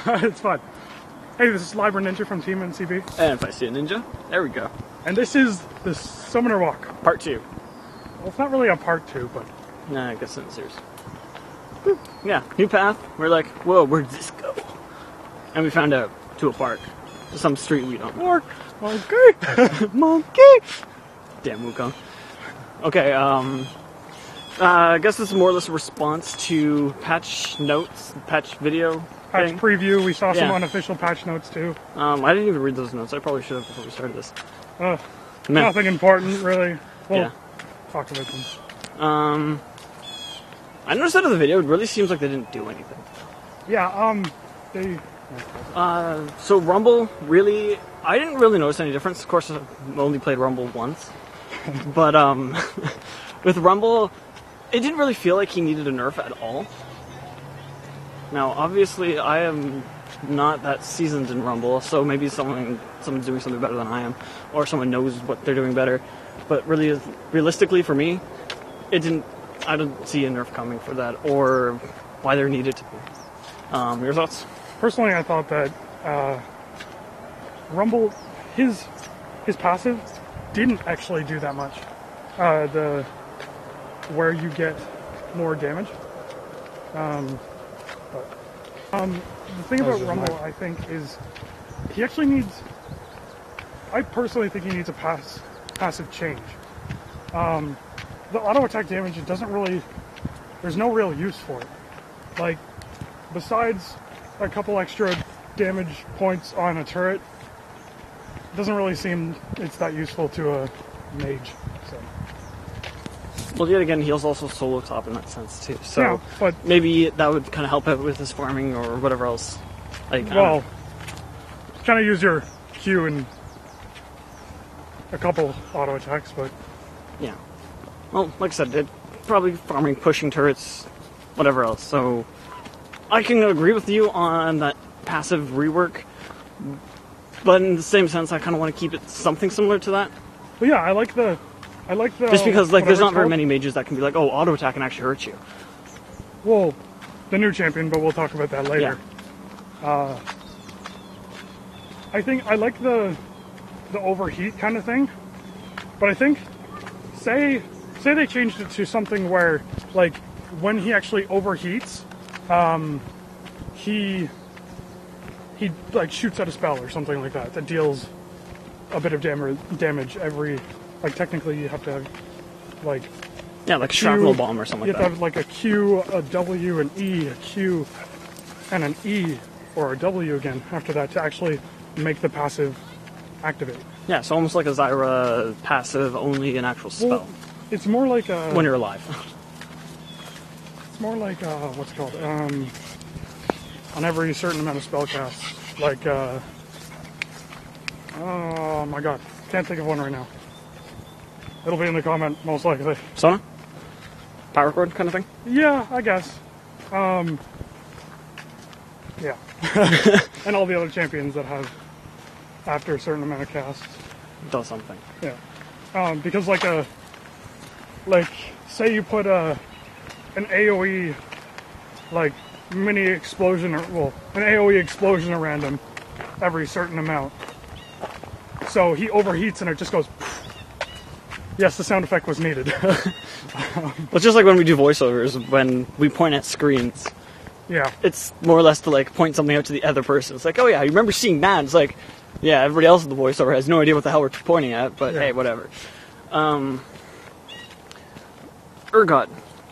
It's fun. Hey, this is Libra Ninja from Team NCB. And if I see a ninja, there we go. And this is the Summoner Walk. Part 2. Well, it's not really a part 2, but... Nah, I guess it's serious. Yeah, new path. We're like, whoa, where'd this go? And we found out to a park. To some street we don't know. Park. Monkey. Monkey! Damn Wukong. Okay, I guess this is more or less a response to patch notes, patch video. Patch thing. preview. We saw some Yeah. unofficial patch notes too. I didn't even read those notes. I probably should have before we started this. Man. Nothing important, really. We'll Yeah. talk about them. I noticed out of the video, it really seems like they didn't do anything. Yeah, they... So Rumble, really, I didn't really notice any difference. Of course, I've only played Rumble once. But, with Rumble, it didn't really feel like he needed a nerf at all. Now, obviously, I am not that seasoned in Rumble, so maybe someone's doing something better than I am, or someone knows what they're doing better. But really, realistically, for me, I don't see a nerf coming for that, or why there needed to be. Your thoughts? Personally, I thought that Rumble, his passive didn't actually do that much. Where you get more damage. The thing about Rumble, I think, is he actually needs... I personally think he needs a passive change. The auto attack damage, it doesn't really... There's no real use for it. Like, besides a couple extra damage points on a turret, it doesn't really seem it's that useful to a mage. So. Well, yet again, he's also solo top in that sense too. So Yeah, but maybe that would kind of help out with his farming or whatever else. Like, well, kind of use your Q in a couple auto attacks, but yeah. Well, like I said, probably farming, pushing turrets, whatever else. So I can agree with you on that passive rework, but in the same sense, I kind of want to keep it something similar to that. But yeah, I like the just because like there's not very called. many mages that can be like, oh, auto attack can actually hurt you. Well, the new champion, but we'll talk about that later. Yeah. I think I like the overheat kind of thing, but I think say they changed it to something where like when he actually overheats, he like shoots at a spell or something like that deals a bit of damage every. Like technically, you have to have like Yeah, like a shrapnel bomb or something you like have that. to have like a Q, a W, an E, a Q, and an E or a W again after that to actually make the passive activate. Yeah, so almost like a Zyra passive, only an actual spell. Well, it's more like a. When you're alive. It's more like what's it called? On every certain amount of spell casts, like oh my god, can't think of one right now. It'll be in the comment most likely. Sona? Power chord kind of thing? Yeah, I guess. Yeah. And all the other champions that have after a certain amount of casts. Does something. Yeah. Because like say you put an AoE like mini explosion an AoE explosion around him every certain amount. So he overheats and it just goes. Yes, the sound effect was needed. It's just like when we do voiceovers, when we point at screens. Yeah. It's more or less to like point something out to the other person. It's like, oh yeah, you remember seeing that? It's like, yeah, everybody else in the voiceover has no idea what the hell we're pointing at, but hey, whatever. Urgot.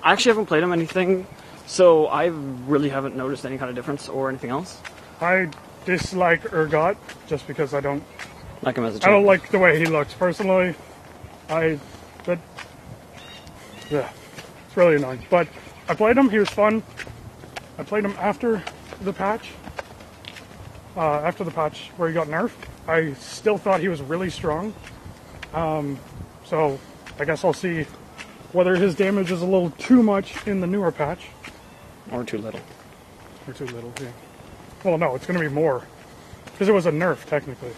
I actually haven't played him anything, so I really haven't noticed any kind of difference or anything else. I dislike Urgot just because I don't Like him as a I champion. don't like the way he looks personally. It's really annoying. But I played him, he was fun. I played him after the patch where he got nerfed. I still thought he was really strong. So I guess I'll see whether his damage is a little too much in the newer patch. Or too little. Or too little, yeah. Well, no, it's going to be more. Because it was a nerf, technically.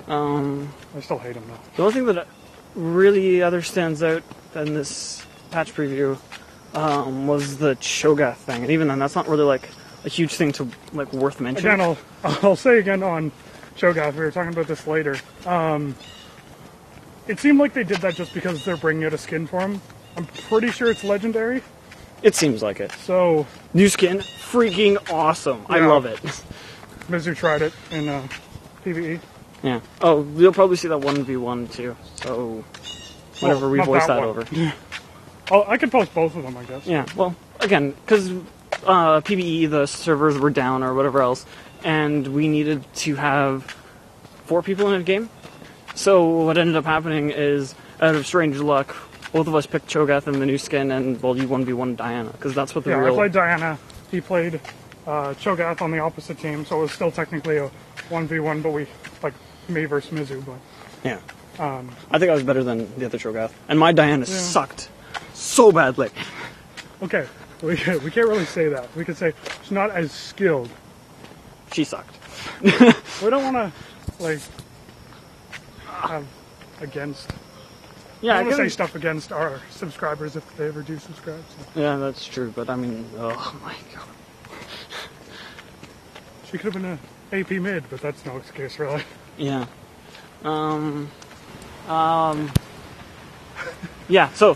I still hate him, though. The only thing that really stands out in this patch preview was the Cho'Gath thing, and even then, that's not really like a huge thing to like worth mentioning. Again, I'll say again on Cho'Gath. We were talking about this later. It seemed like they did that just because they're bringing out a skin for him. I'm pretty sure it's legendary. It seems like it. So new skin, freaking awesome. I love it. Mizu tried it in PvE. Yeah. Oh, you'll probably see that 1v1 too. So whenever we voice that over. I could post both of them, I guess. Yeah. Well, again, because PvE, the servers were down or whatever else, and we needed to have 4 people in a game. So what ended up happening is, out of strange luck, both of us picked Cho'Gath and the new skin, and well, you 1v1 Diana, because that's what the real... I played Diana. He played Cho'Gath on the opposite team, so it was still technically a 1v1, but we, like, me versus Mizu, but... Yeah. I think I was better than the other Cho'Gath. And my Diana sucked so badly. Okay, we can't really say that. We could say she's not as skilled. She sucked. We don't want to, like, have against... Yeah, I don't want to say stuff against our subscribers if they ever do subscribe. So. Yeah, that's true, but I mean, oh my god. She could have been an AP mid, but that's no excuse, really. Yeah. Yeah, so...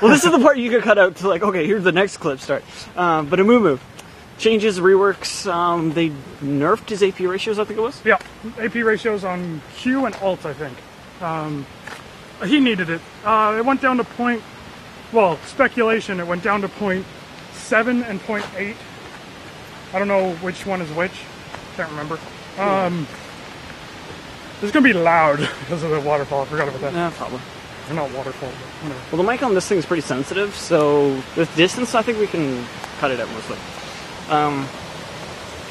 well, this is the part you could cut out to, like, okay, here's the next clip start. But Amumu changes, reworks, they nerfed his AP ratios, I think it was? Yeah, AP ratios on Q and Alt, I think. He needed it. It went down to speculation, it went down to 0.7 and 0.8. I don't know which one is which. Can't remember. It's going to be loud because of the waterfall. I forgot about that. Yeah, probably. Or not waterfall, but whatever. Well, the mic on this thing is pretty sensitive, so with distance, I think we can cut it out mostly.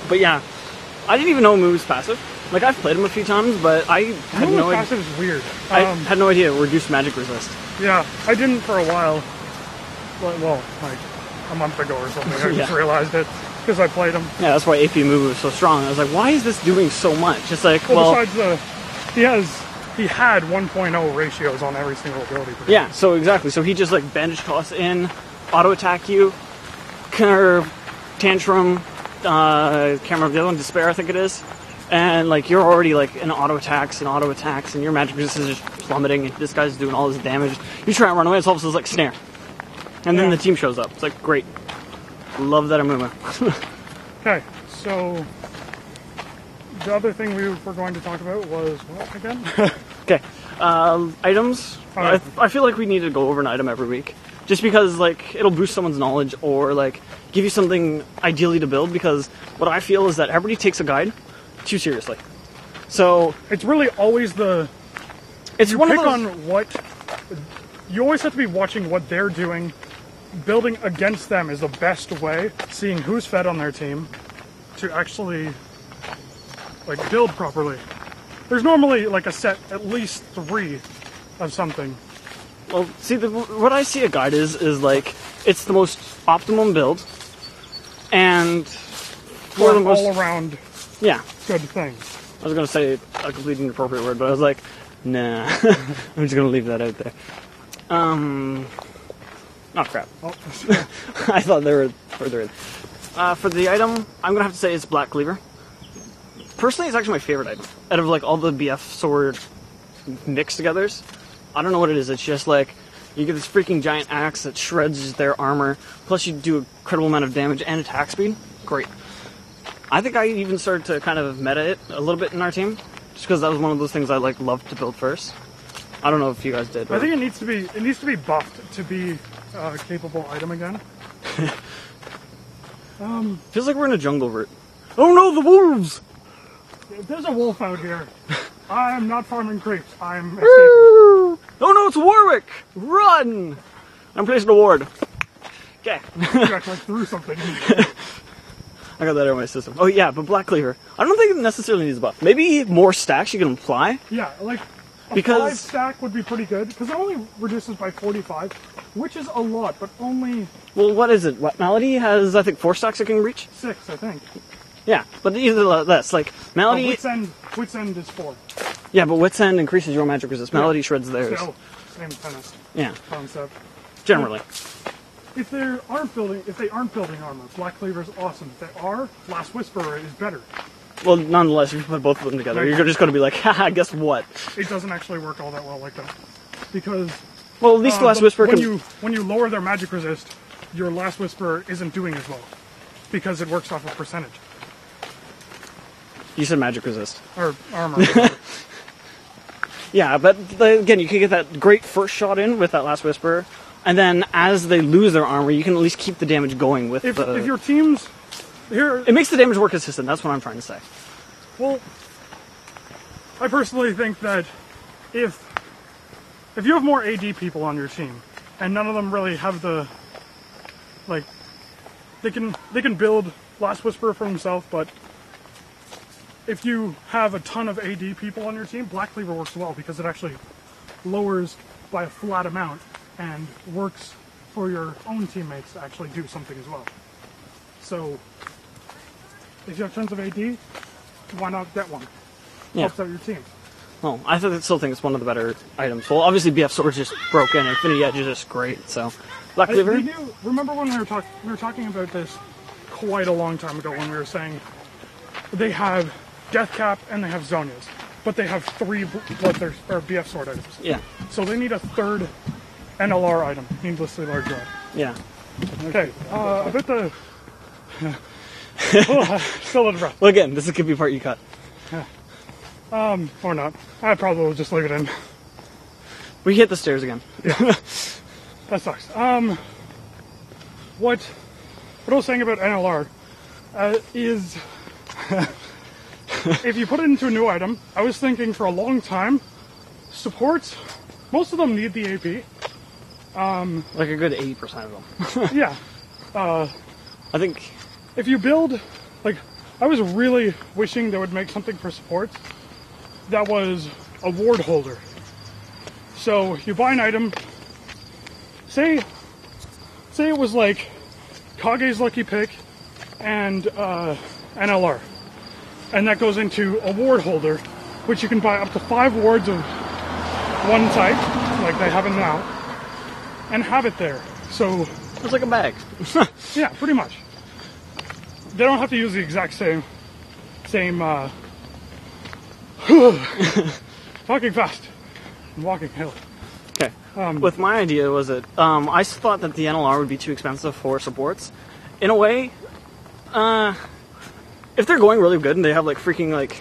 But yeah, I didn't even know Moo's passive. Like, I've played him a few times, but I had no idea. Passive is weird. I had no idea it reduced magic resist. Yeah, I didn't for a while. Well, like a month ago or something. I just realized it because I played him. Yeah, that's why AP Moo was so strong. I was like, why is this doing so much? It's like, besides he had 1.0 ratios on every single ability. Yeah, so exactly. So he just like bandage toss in, auto attack you, curve, tantrum, can't remember the other one, despair I think it is. And like you're already like in auto attacks, and your magic resistance is just plummeting, and this guy's doing all this damage. You try and run away, it's all of a sudden like snare. And then the team shows up. It's like, great. Love that Amuma. Okay, so the other thing we were going to talk about was what again? Okay, items. Right. I feel like we need to go over an item every week, just because like it'll boost someone's knowledge or like give you something ideally to build. Because what I feel is that everybody takes a guide too seriously. So it's really always you always have to be watching what they're doing. Building against them is the best way, seeing who's fed on their team, to actually like build properly. There's normally like a set, at least 3 of something. Well, see, what I see a guide is like, it's the most optimum build, and for the most all-around good thing. I was going to say a completely inappropriate word, but I was like, nah, I'm just going to leave that out there. Oh, crap. Oh. I thought they were further in. For the item, I'm going to have to say it's Black Cleaver. Personally, it's actually my favorite item. Out of, like, all the BF sword mixed togethers. I don't know what it is. It's just, like, you get this freaking giant axe that shreds their armor. Plus, you do a incredible amount of damage and attack speed. Great. I think I even started to kind of meta it a little bit in our team. Just because that was one of those things I, like, loved to build first. I don't know if you guys did. I think it needs to be buffed to be a capable item again. Feels like we're in a jungle route. Oh no, the wolves! There's a wolf out here. I am not farming creeps. I'm escaping. Oh no, it's Warwick! Run! I'm placing a ward. Okay. You actually threw something. I got that out of my system. Oh yeah, but Black Cleaver. I don't think it necessarily needs a buff. Maybe more stacks you can apply. Yeah, like a 5 stack would be pretty good, because it only reduces by 45, which is a lot, but only... Well, what is it? What, Malady has, I think, 4 stacks it can reach? 6, I think. Yeah, but either less. Like, Malady... Wit's End is 4. Yeah, but Wit's End increases your magic resist. Malady shreds theirs. So, same kind of concept. Yeah. Generally. if they aren't building armor, Black Cleaver is awesome. If they are, Last Whisperer is better. Well, nonetheless, if you put both of them together, you're just going to be like, haha, guess what? It doesn't actually work all that well like that. Because Well, at least the Last Whisperer can... when you lower their magic resist, your Last Whisperer isn't doing as well. Because it works off of percentage. You said magic resist. Or armor. Yeah, but again, you can get that great first shot in with that Last Whisperer, and then as they lose their armor, you can at least keep the damage going with if your team's... It makes the damage more consistent, that's what I'm trying to say. Well, I personally think that if you have more AD people on your team, and none of them really have the... Like, they can build Last Whisperer for himself, but if you have a ton of AD people on your team, Black Cleaver works well because it actually lowers by a flat amount and works for your own teammates to actually do something as well. So, if you have tons of AD, why not get one? Yeah. Helps out your team. Well, I still think it's one of the better items. Well, obviously BF Sword's just broken, Infinity Edge is just great, so... Black Cleaver? Remember when we were talking about this quite a long time ago when we were saying they have Deathcap and they have Zonias, but they have 3 Bloodthirst or BF Sword items. Yeah. So they need a 3rd NLR item, Needlessly Large Rod. Yeah. Okay, about the... still out of breath. Well, again, this could be part you cut. Or not. I probably will just leave it in. We hit the stairs again. That sucks. What I was saying about NLR is if you put it into a new item, I was thinking for a long time, supports, most of them need the AP. Like a good 80% of them. Yeah. I think... If you build, like, I was really wishing they would make something for supports that was a ward holder. So you buy an item, say it was like Kage's Lucky Pick and NLR, and that goes into a ward holder, which you can buy up to 5 wards of one type, like they have it now, and have it there. So it's like a bag. yeah, pretty much. They don't have to use the exact same talking fast and walking hill. Okay. With my idea was that I thought that the NLR would be too expensive for supports. In a way, if they're going really good and they have like freaking like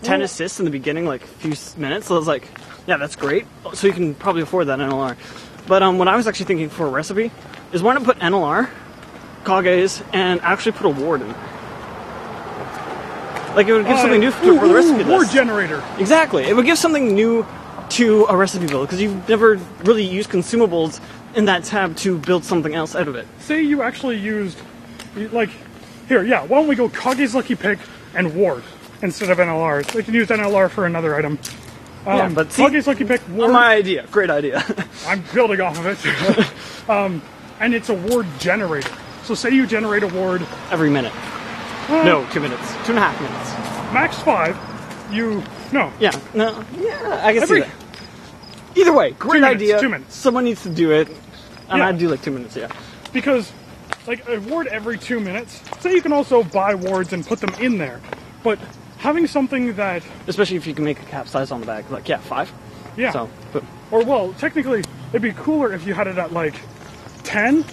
10 assists in the beginning, like a few minutes, so it's like, yeah, that's great. So you can probably afford that NLR. But what I was actually thinking for a recipe is why not put NLR, Kage's, and actually put a ward in. Like, it would give something new for the recipe list. Ward generator. Exactly. It would give something new to a recipe build, because you've never really used consumables in that tab to build something else out of it. Say you actually used, like, here, yeah, why don't we go Kage's Lucky Pick and Ward instead of NLRs? They can use NLR for another item. Yeah, but see, Kage's Lucky Pick, Ward. My idea. Great idea. I'm building off of it. And it's a ward generator. So say you generate a ward... Every minute. No, 2 minutes. 2.5 minutes. Max 5, no. Yeah, no, yeah, I can see that. Either way, great idea. 2 minutes. Someone needs to do it. And Yeah. I'd do like 2 minutes, yeah. Because, like, a ward every 2 minutes, say you can also buy wards and put them in there, but having something that... Especially if you can make a cap size on the bag. Like, yeah, 5. Yeah. So, but, Or, well, technically, it'd be cooler if you had it at, like, 10,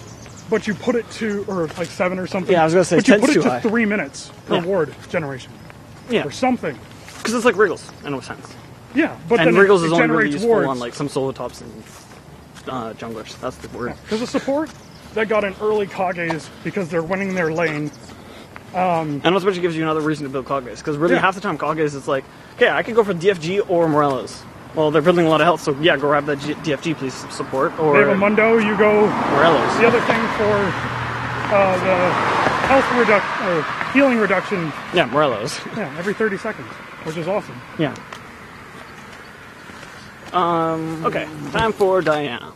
but you put it to, or like 7 or something. Yeah, I was going to say, but you 10's put it too to high. 3 minutes per ward generation. Yeah. Or something. Because it's like Wriggles, in no sense. Yeah, but And then Wriggles it is only really generates useful wards. on like some solo tops and junglers. That's the word. There's a support that got an early Kage's because they're winning their lane. And also which gives you another reason to build Kage's. Because really half the time Kage's is like, okay, I could go for DFG or Morello's. Well, they're building a lot of health, so yeah, go grab that DFG, please, support. Or They have a Mundo, you go... Morello's. The other thing for the health healing reduction... Yeah, Morello's. Yeah, every 30 seconds, which is awesome. Yeah. Okay, time for Diana.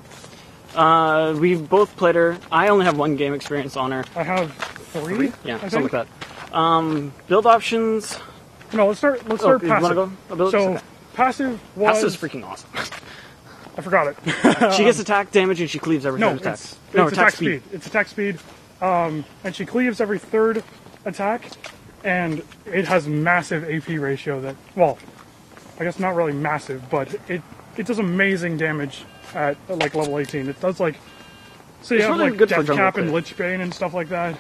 We've both played her. I only have 1 game experience on her. I have 3? Yeah, I something think. like that. Build options. No, let's start You passive. wanna go? Abilities? So, Okay. passive was... Passive's freaking awesome. I forgot it. She gets attack damage and she cleaves every No, third attack. it's attack speed. It's attack speed, and she cleaves every third attack, and it has massive AP ratio. That, well, I guess not really massive, but it does amazing damage at like level 18. It does like, so you It's have really like good for Death Cap jungle and crit. Lichbane and stuff like that.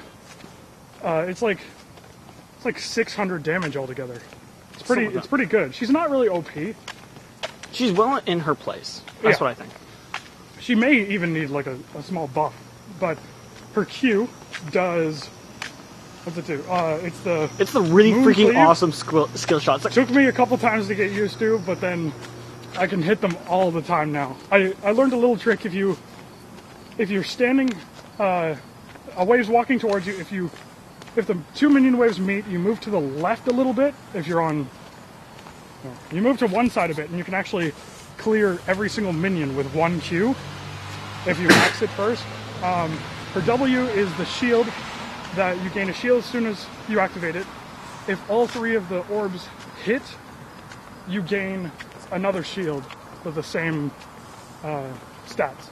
It's like 600 damage altogether. Something like It's that. pretty good. She's not really OP. She's well in her place. That's Yeah. what I think. She may even need like a small buff, but her Q does. What's it do? It's the really Moon freaking cleave? awesome skill shots. Like, Took me a couple times to get used to, but then I can hit them all the time now. I learned a little trick. If you're standing, a wave's walking towards you. If the two minion waves meet, you move to the left a little bit. If you're on, you move to one side of it, and you can actually clear every single minion with one Q if you max it first. Her W is the shield, that you gain a shield as soon as you activate it. If all three of the orbs hit, you gain another shield with the same stats.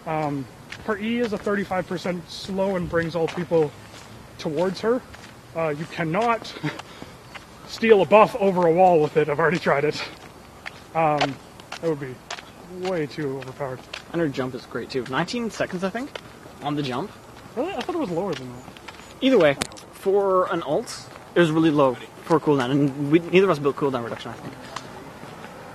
Her E is a 35% slow and brings all people towards her. You cannot steal a buff over a wall with it. I've already tried it. That would be way too overpowered. and her jump is great too. 19 seconds, I think, on the jump. Really? I thought it was lower than that. Either way, for an ult, it was really low for cooldown, and neither of us built cooldown reduction, I think.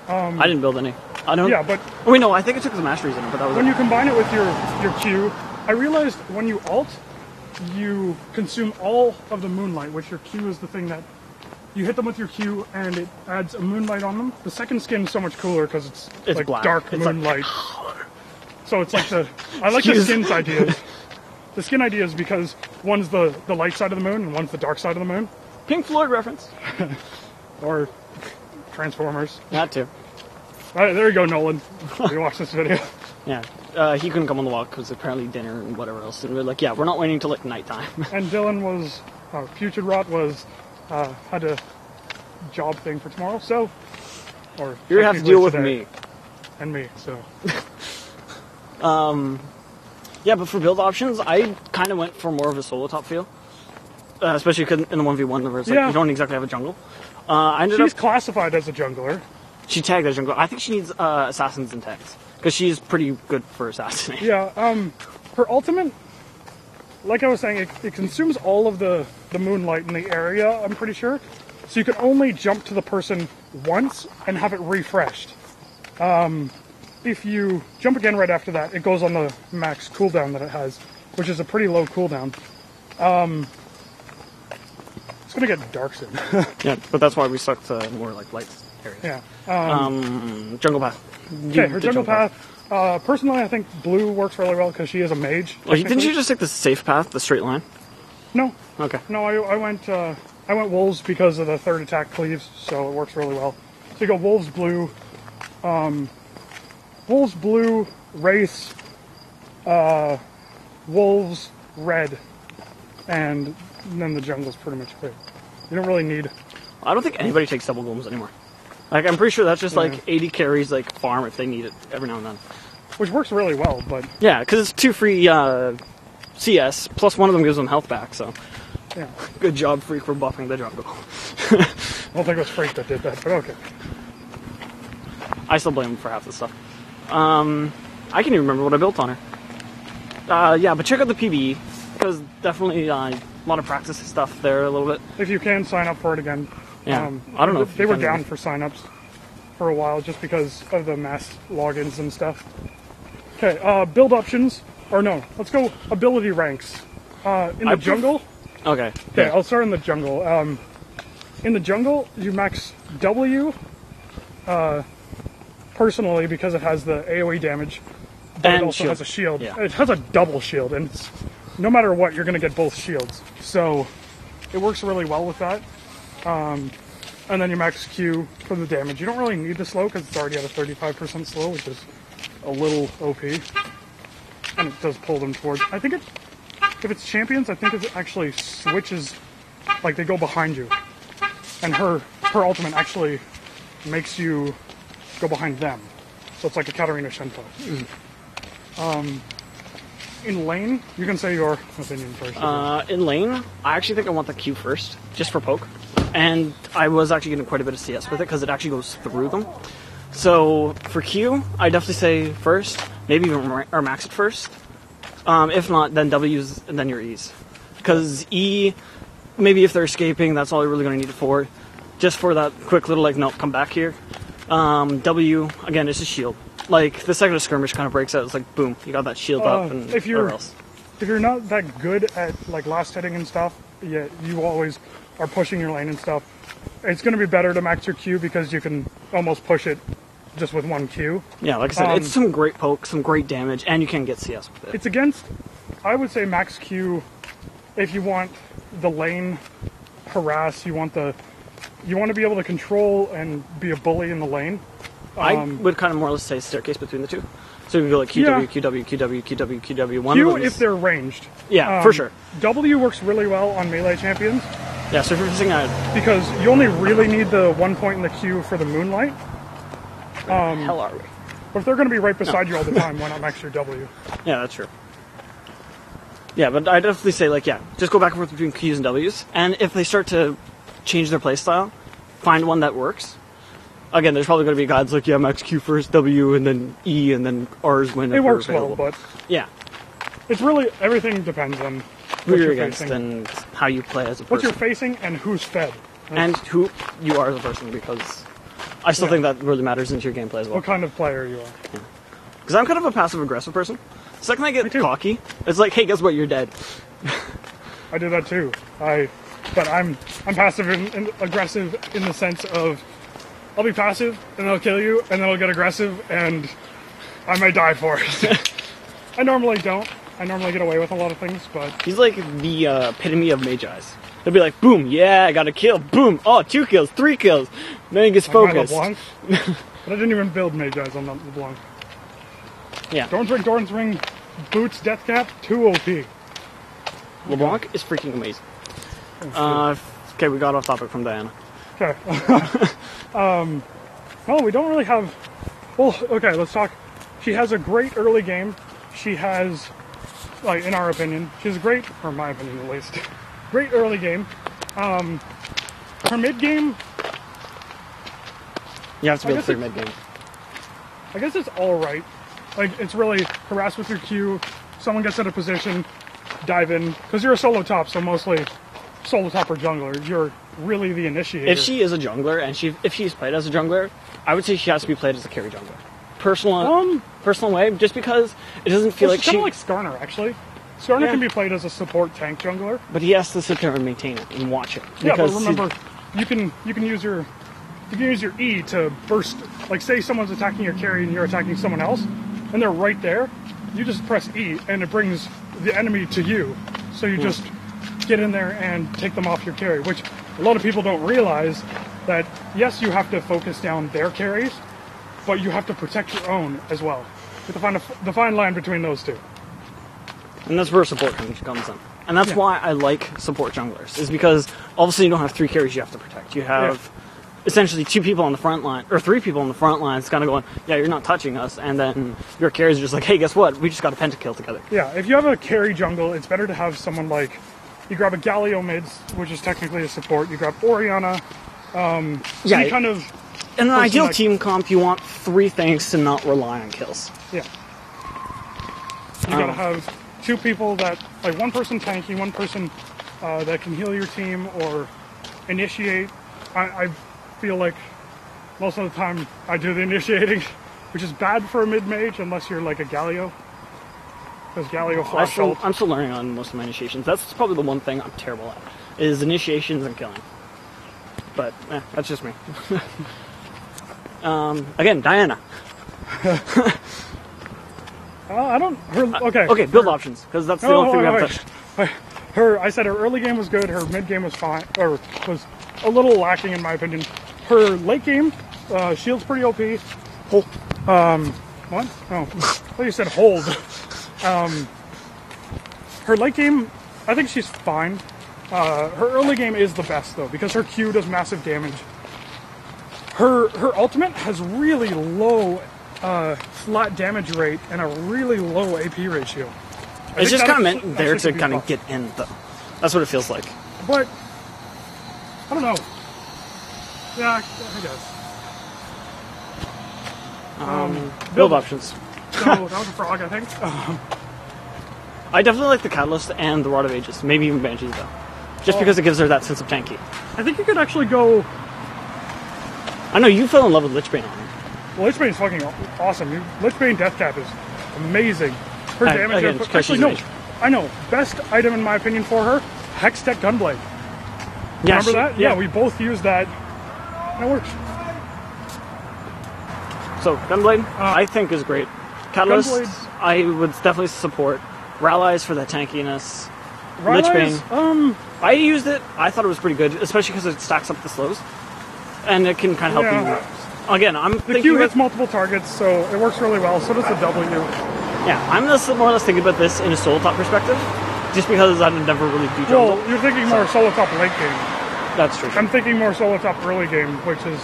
I didn't build any. I don't. Yeah, but Oh, wait, no, I think it took the masteries in it, but that was when it. you combine it with your Q, I realized when you ult, you consume all of the moonlight, which your Q is the thing that you hit them with your Q and it adds a moonlight on them. The second skin is so much cooler because it's like black. dark It's like- moonlight. So it's like I like the Excuse- skins ideas. The skin ideas because one's the light side of the moon and one's the dark side of the moon. Pink Floyd reference. Or Transformers. That too. All right, there you go, Nolan. You watch this video. Yeah. He couldn't come on the walk because apparently dinner and whatever else. And we're like, yeah, we're not waiting till like nighttime. And Dylan was, Future Rot was, had a job thing for tomorrow, so. Or You're gonna have to technically deal with today. me. And me, so. Yeah, but for build options, I kind of went for more of a solo top feel. Especially 'cause in the 1v1 where it's like Yeah. you don't exactly have a jungle. I ended She's up, classified as a jungler. she tagged as jungle. I think she needs assassins and tags. Because she's pretty good for assassinating. Yeah, her ultimate, like I was saying, it consumes all of the moonlight in the area, I'm pretty sure. So you can only jump to the person once and have it refreshed. If you jump again right after that, it goes on the max cooldown that it has, which is a pretty low cooldown. It's gonna get dark soon. Yeah, but that's why we stuck to more like light areas. Yeah. Jungle path. Okay, her jungle path. Personally, I think blue works really well because she is a mage. Well, didn't technically. you just take the safe path, the straight line? No, Okay. no. I went wolves because of the third attack cleaves, so it works really well. So you go wolves blue, wraith, wolves red, and then the jungle's pretty much clear. You don't really need. I don't think anybody takes double golems anymore. Like, I'm pretty sure that's just like Yeah. 80 carries, like, farm if they need it every now and then. Which works really well, but Yeah, because it's 2 free CS, plus one of them gives them health back, so yeah. good job, Freak, for buffing the jungle. I don't think it was Freak that did that, but okay. I still blame him for half this stuff. I can't even remember what I built on her. Yeah, but check out the PvE, because definitely a lot of practice stuff there a little bit. If you can sign up for it again. Yeah, I don't know if They you were can down even- for signups for a while just because of the mass logins and stuff. Okay, build options. Or no, let's go ability ranks. In the jungle. Okay. Okay, I'll start in the jungle. In the jungle, you max W. Personally, because it has the AoE damage, but And it also shield. has a shield. Yeah. It has a double shield, and no matter what, you're going to get both shields. So it works really well with that. And then you max Q for the damage. You don't really need the slow because it's already at a 35% slow, which is a little OP. And it does pull them towards. I think if it's champions, I think it actually switches, like they go behind you. And her ultimate actually makes you go behind them. So it's like a Katarina Shinto. In lane, you can say your opinion first. In lane, I actually think I want the Q first, just for poke. And I was actually getting quite a bit of CS with it because it actually goes through them. So for Q, I definitely say first, maybe even or max it first. If not, then W's and then your E's. Because E, maybe if they're escaping, that's all you're really going to need it for. Just for that quick little, like, no, come back here. W, again, it's a shield. Like, the second a skirmish kind of breaks out, it's like, boom, you got that shield up and if whatever else. If you're not that good at, like, last hitting and stuff, yeah, you always are pushing your lane and stuff, it's going to be better to max your Q because you can almost push it just with one Q. Yeah, like I said, it's some great poke, some great damage, and you can get CS with it. It's against, I would say max Q if you want the lane harass, you want to be able to control and be a bully in the lane. I would kind of more or less say staircase between the two. So you can go like QW, Yeah. QW, QW, QW, QW. One Q of them if they're ranged. Yeah, for sure. W works really well on melee champions Yeah, so if you're missing out, because you only really need the 1 point in the Q for the moonlight. hell are we? But if they're going to be right beside you all the time, why not max your W? Yeah, that's true. Yeah, but I definitely say, like, yeah, just go back and forth between Qs and Ws. And if they start to change their playstyle, find one that works. Again, there's probably going to be guys like, yeah, max Q first, W, and then E, and then R's when It works available. well, but Yeah, it's really, everything depends on who what you're you're against facing. and how you play as a What you're person. facing and who's fed. And who you are as a person, because I still think that really matters into your gameplay as well. What kind of player you are. Because I'm kind of a passive-aggressive person. The second I Me get too. cocky, it's like, hey, guess what, you're dead. I do that too. But I'm passive and aggressive in the sense of I'll be passive and I'll kill you and then I'll get aggressive and I might die for it. I normally don't. I normally get away with a lot of things, but He's like the epitome of Mage Eyes. He'll be like, boom, yeah, I got a kill, boom, oh, 2 kills, 3 kills. Then he gets I'm not focused. LeBlanc. But I didn't even build Mage Eyes on LeBlanc. Yeah, Doran's Ring, Boots, Deathcap, 2 OP. LeBlanc is freaking amazing. Okay, we got off topic from Diana. Okay. No, we don't really have. Well, okay, let's talk. She has a great early game. She has, like, in our opinion, she has a great, or in my opinion at least, great early game. Her mid game, You have to build guess through it's- mid game. I guess it's all right. Like, it's really harass with your Q. Someone gets out of position, dive in, because you're a solo top, so mostly solo top or jungler. You're really the initiator. If she is a jungler, and if she's played as a jungler, I would say she has to be played as a carry jungler. Personal way, just because it doesn't feel well, like she's she. kind of like Skarner, actually. Skarner Yeah. can be played as a support tank jungler. But he has to sit there and maintain it and watch it. Yeah, but because remember, you can use your E to burst. Like, say someone's attacking your carry and you're attacking someone else, and they're right there. You just press E, and it brings the enemy to you. So you just get in there and take them off your carry. Which a lot of people don't realize that yes, you have to focus down their carries, but you have to protect your own as well. You have to find the fine line between those two. And that's where support comes in. And that's why I like support junglers, is because all of a sudden you don't have 3 carries you have to protect. You have essentially 2 people on the front line, or 3 people on the front line. It's kind of going, yeah, you're not touching us. And then your carries are just like, hey, guess what? We just got a pentakill together. Yeah, if you have a carry jungle, it's better to have someone like, you grab a Galio mids, which is technically a support, you grab Orianna, Yeah, any kind of, in an ideal like- team comp, you want 3 things to not rely on kills. yeah. You gotta have 2 people that, like one person tanky, one person that can heal your team or initiate. I feel like most of the time I do the initiating, which is bad for a mid-mage unless you're like a Galio. Because Galio flash ult. I'm still learning on most of my initiations. That's probably the one thing I'm terrible at, is initiations and killing. But, that's just me. Again, Diana. I don't. Okay. Okay, build options, because that's the only thing we haven't touched. I said her early game was good. Her mid game was fine, or was a little lacking in my opinion. Her late game, shield's pretty OP. What? Oh, I thought you said hold. Her late game, I think she's fine. Her early game is the best though, because her Q does massive damage. Her ultimate has really low flat damage rate and a really low AP ratio. It's just kind of meant that's there just to a good kind of buff. get in, though. That's what it feels like. But I don't know. Yeah, I guess. Build options. So that was a frog, I think. I definitely like the Catalyst and the Rod of Ages. Maybe even Banshees, though. Just because it gives her that sense of tanky. I think you could actually go. I know you fell in love with Lichbane on her. Well, Lichbane's fucking awesome. Lichbane Death Cap is amazing. Her damage. again, it's 'cause Actually, she's no. mage. I know. Best item in my opinion for her: Hextech Gunblade. Yeah, Remember that? Yeah, we both used that. And it works. So, Gunblade, I think is great. Catalyst, Gunblade- I would definitely support. Rallies for that tankiness. Rylai's, Lichbane. I used it. I thought it was pretty good, especially because it stacks up the slows. And it can kind of help Yeah. you. Again, I'm the thinking Q about, hits multiple targets, so it works really well. So does the W. yeah, I'm just more or less thinking about this in a solo top perspective, just because I never really do jungle. Well, you're thinking more solo top late game. That's true. I'm thinking more solo top early game, which is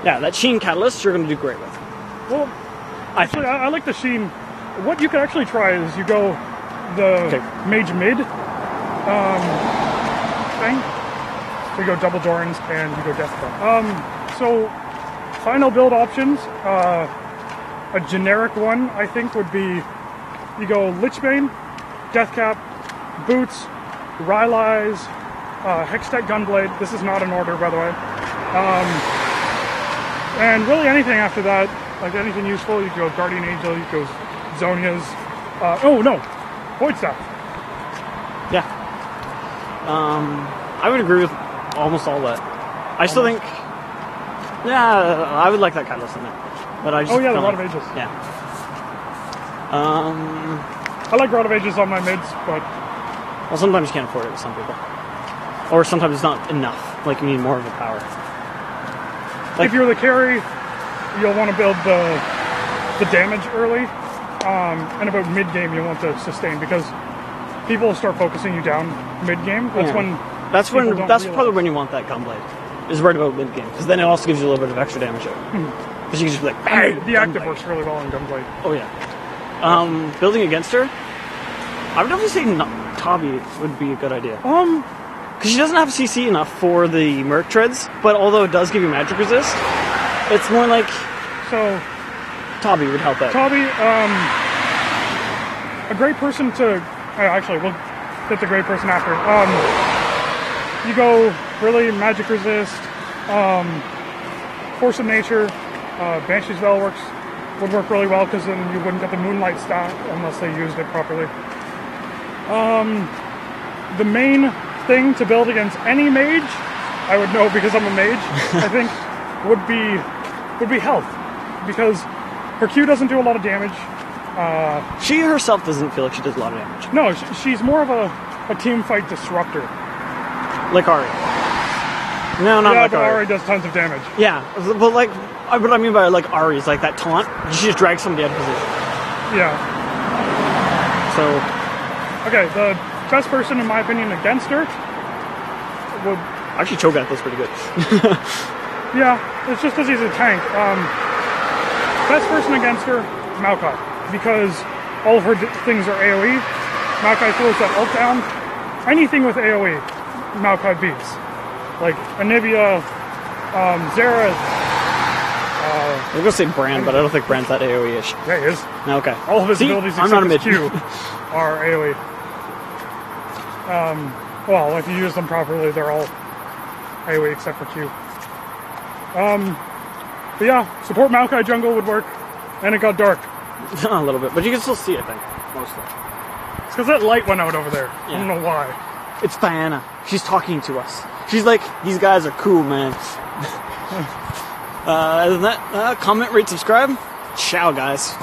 Yeah, that Sheen Catalyst you're going to do great with. well. I Actually, think. I like the Sheen. What you could actually try is you go the Okay. mage mid thing. So you go double Dorans and you go Death Cap. So final build options. A generic one I think would be you go Lichbane, Death Cap, Boots, Rylai's, Hextech Gunblade. This is not in order, by the way. And really anything after that, like anything useful, you go Guardian Angel, you go Zonia's. Oh no, Void Staff. Yeah. I would agree with almost all that. I still think. Yeah, I would like that Catalyst in there. But I just Oh yeah, the don't Rod of like- Ages. Yeah. I like Rod of Ages on my mids, but Well, sometimes you can't afford it with some people. Or sometimes it's not enough. Like, you need more of a power. Like- if you're the carry, you'll want to build the damage early, and about mid game you'll want to sustain because people will start focusing you down mid game. That's Yeah. when That's people when. don't That's realize. probably when you want that Gunblade. Is right about mid game. Because then it also gives you a little bit of extra damage out. Because you can just be like, I mean, bang! the active Gunblade. works really well in Gunblade. Oh, yeah. Building against her, I would definitely say Tabi would be a good idea. Because she doesn't have CC enough for the Merc Treads, but although it does give you magic resist, it's more like So Tabi would help out. Tabi, a great person to actually we'll hit the great person after. You go really magic resist, force of nature, Banshee's Veil would work really well because then you wouldn't get the Moonlight stat unless they used it properly. The main thing to build against any mage, I would know because I'm a mage, I think would be health because her Q doesn't do a lot of damage. She herself doesn't feel like she does a lot of damage. No, she's more of a team fight disruptor. Like Ari. No, not Yeah, like but Ari. Ari does tons of damage. Yeah, but like, what I mean by like Ari is like that taunt. She just drags somebody out of position. Yeah. So Okay, the best person in my opinion against her would, actually, Cho'Gath does pretty good. yeah, it's just because he's a tank. Best person against her, Maokai, because all of her things are AoE. Maokai throws that ult down. Anything with AoE, Maokai beats. Like Anivia, Zera. I was gonna say Brand, but I don't think Brand's that AoE-ish. Yeah, he is. Okay. All of his See, abilities I'm not a except his mid. Q are AoE. Well, if you use them properly, they're all AoE except for Q. But yeah, support Maokai jungle would work, and it got dark. A little bit, but you can still see it, I think, mostly. It's because that light went out over there. I Yeah. don't know why. It's Diana. She's talking to us. She's like, these guys are cool, man. Other than that, comment, rate, subscribe. Ciao, guys.